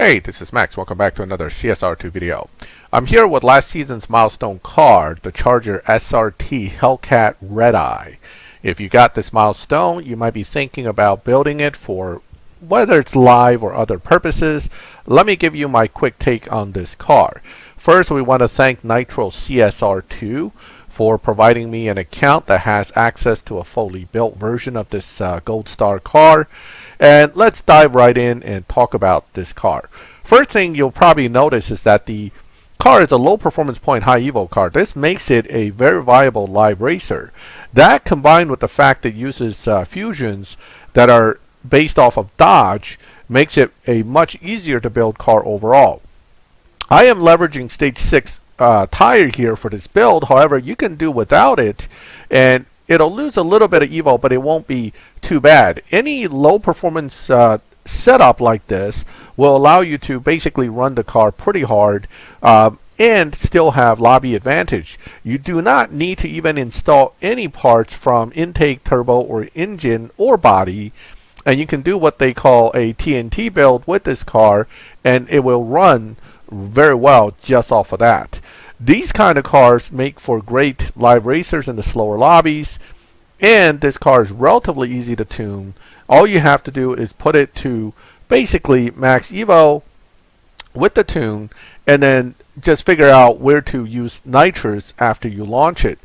Hey, this is Max. Welcome back to another CSR2 video. I'm here with last season's milestone card, the Charger SRT Hellcat Redeye. If you got this milestone, you might be thinking about building it for whether it's live or other purposes. Let me give you my quick take on this car. First, we want to thank Nitro CSR2 for providing me an account that has access to a fully built version of this Gold Star car. And let's dive right in and talk about this car. First thing you'll probably notice is that the car is a low performance point high evo car. This makes it a very viable live racer. That combined with the fact that it uses fusions that are based off of Dodge makes it a much easier to build car overall. I am leveraging stage 6 tire here for this build. However, you can do without it and it'll lose a little bit of evo, but it won't be too bad. Any low performance setup like this will allow you to basically run the car pretty hard and still have lobby advantage. You do not need to even install any parts from intake, turbo, or engine or body, and you can do what they call a TNT build with this car and it will run very well just off of that. These kind of cars make for great live racers in the slower lobbies, and this car is relatively easy to tune. All you have to do is put it to basically max evo with the tune and then just figure out where to use nitrous after you launch it.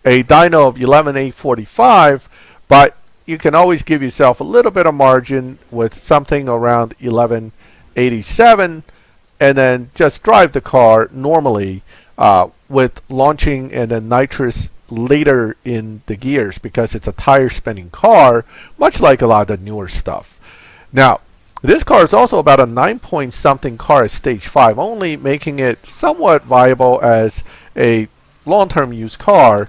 A dyno of 11,845, but you can always give yourself a little bit of margin with something around 1187 and then just drive the car normally with launching and then nitrous later in the gears because it's a tire spinning car, much like a lot of the newer stuff. Now, this car is also about a 9 point something car at stage 5 only, making it somewhat viable as a long-term use car.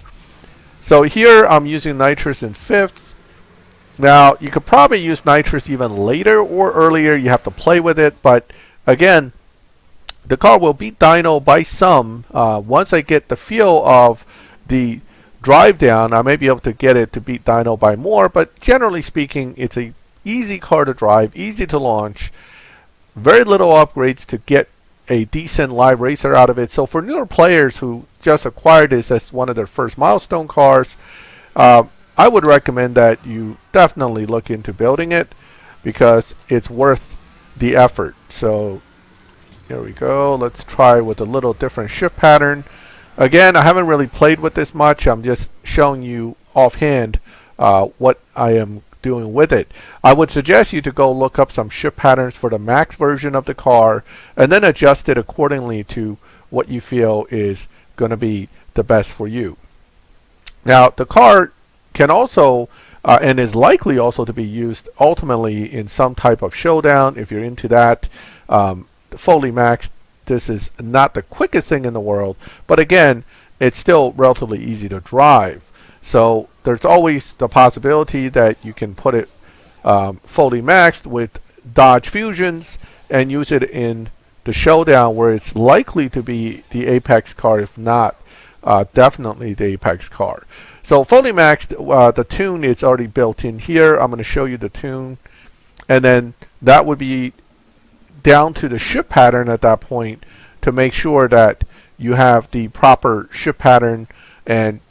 So here I'm using nitrous in 5th. Now, you could probably use nitrous even later or earlier. You have to play with it, but again, the car will beat dyno by some. Once I get the feel of the drive down, I may be able to get it to beat dyno by more, but generally speaking, it's a easy car to drive, easy to launch, very little upgrades to get a decent live racer out of it. So for newer players who just acquired this as one of their first milestone cars, I would recommend that you definitely look into building it because it's worth the effort. So here we go. Let's try with a little different shift pattern. Again, I haven't really played with this much. I'm just showing you offhand what I am doing with it. I would suggest you to go look up some shift patterns for the max version of the car and then adjust it accordingly to what you feel is going to be the best for you. Now, the car can also and is likely also to be used ultimately in some type of showdown if you're into that. Fully maxed, this is not the quickest thing in the world, but again, it's still relatively easy to drive. So there's always the possibility that you can put it fully maxed with Dodge Fusions and use it in the showdown where it's likely to be the apex car, if not definitely the apex car. So fully maxed, the tune is already built in here. I'm going to show you the tune, and then that would be down to the shift pattern at that point to make sure that you have the proper shift pattern and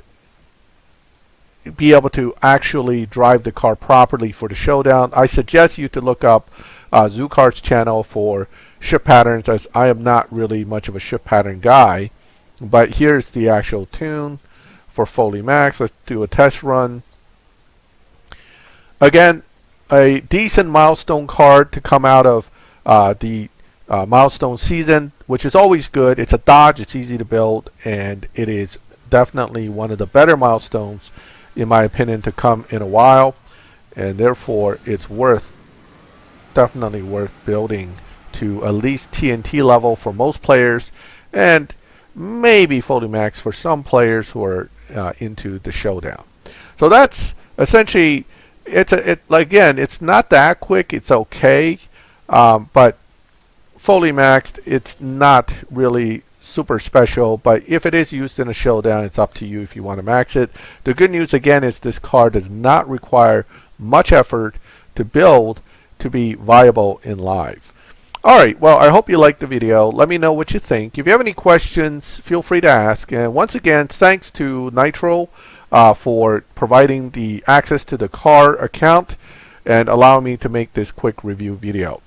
be able to actually drive the car properly for the showdown. I suggest you to look up Zukart's channel for shift patterns, as I am not really much of a shift pattern guy. But here's the actual tune for fully max. Let's do a test run. Again, a decent milestone card to come out of the milestone season, which is always good. It's a Dodge, it's easy to build, and it is definitely one of the better milestones in my opinion to come in a while, and therefore it's definitely worth building to at least TNT level for most players and maybe fully max for some players who are into the showdown. So that's essentially again, it's not that quick, it's okay. But fully maxed, it's not really super special, but if it is used in a showdown, it's up to you if you want to max it. The good news again is this car does not require much effort to build to be viable in live. Alright, well, I hope you liked the video. Let me know what you think. If you have any questions, feel free to ask. And once again, thanks to Nitro for providing the access to the car account and allowing me to make this quick review video.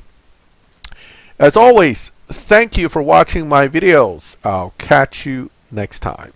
As always, thank you for watching my videos. I'll catch you next time.